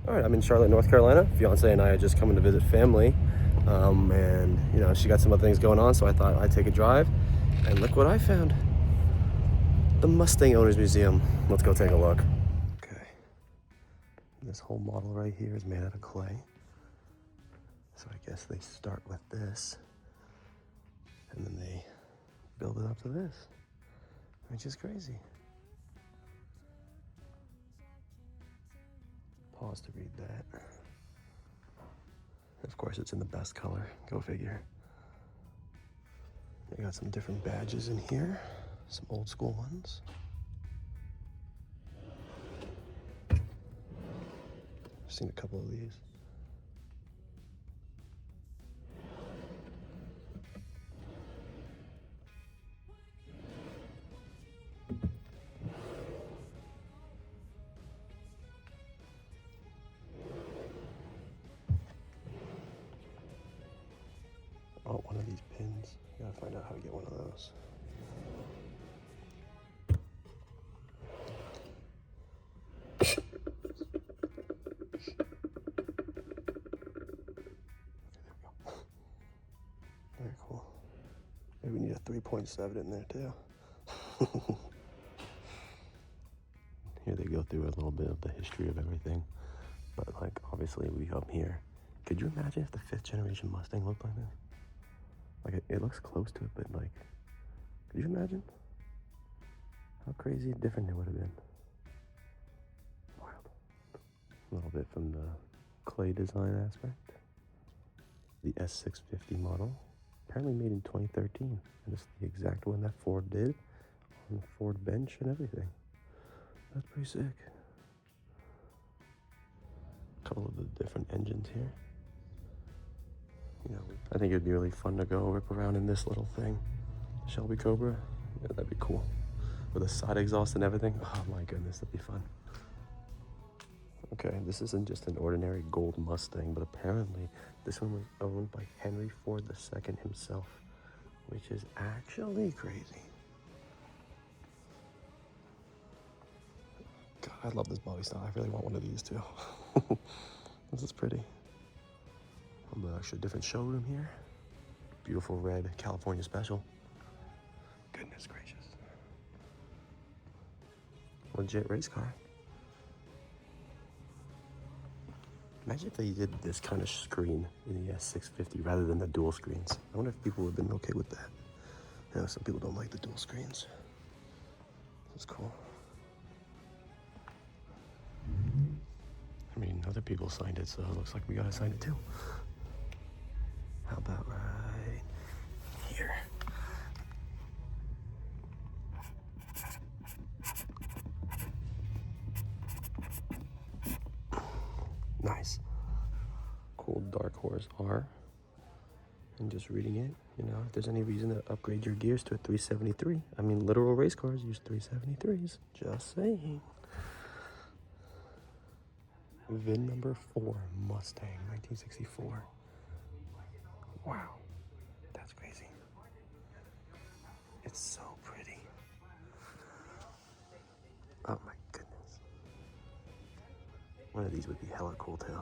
All right, I'm in Charlotte, North Carolina. Fiance and I are just coming to visit family. And, you know, she got some other things going on, so I thought I'd take a drive. And look what I found. The Mustang Owners Museum. Let's go take a look. Okay. This whole model right here is made out of clay. So I guess they start with this, and then they build it up to this, which is crazy. Pause to read that. Of course, it's in the best color. Go figure. They got some different badges in here, some old school ones. I've seen a couple of these. Oh, one of these pins. Gotta find out how to get one of those. Very cool. Maybe we need a 3.7 in there too. Here they go through a little bit of the history of everything. But like, obviously we come here. Could you imagine if the 5th generation Mustang looked like this? Like, it looks close to it, but like, could you imagine how crazy different it would have been? Wild. A little bit from the clay design aspect. The S650 model, apparently made in 2013. And it's the exact one that Ford did on the Ford bench and everything. That's pretty sick. A couple of the different engines here. You know, I think it'd be really fun to go rip around in this little thing. Shelby Cobra, yeah, that'd be cool. With a side exhaust and everything. Oh my goodness, that'd be fun. Okay, this isn't just an ordinary gold Mustang, but apparently this one was owned by Henry Ford II himself, which is actually crazy. God, I love this body style. I really want one of these too. This is pretty. Actually, a different showroom here. Beautiful red California special. Goodness gracious. Legit race car. Imagine if they did this kind of screen in the S650 rather than the dual screens. I wonder if people would have been okay with that. You know, some people don't like the dual screens. That's cool. I mean, other people signed it, so it looks like we gotta sign it too. How about right here? Nice. Cool Dark Horse R. And just reading it, you know, if there's any reason to upgrade your gears to a 373. I mean, literal race cars use 373s. Just saying. VIN number 4, Mustang, 1964. Wow, that's crazy. It's so pretty. Oh my goodness. One of these would be hella cool too.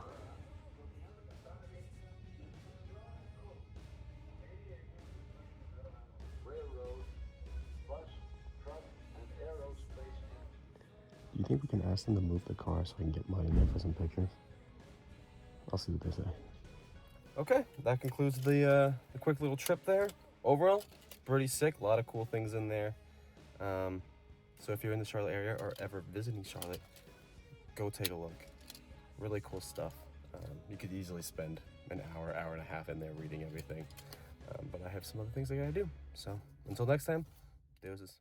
Do you think we can ask them to move the car so I can get mine in there for some pictures? I'll see what they say. Okay, that concludes the quick little trip there. Overall, pretty sick. A lot of cool things in there. So if you're in the Charlotte area or ever visiting Charlotte, go take a look. Really cool stuff. You could easily spend an hour, hour and a half in there reading everything. But I have some other things I gotta do. So until next time, deuces.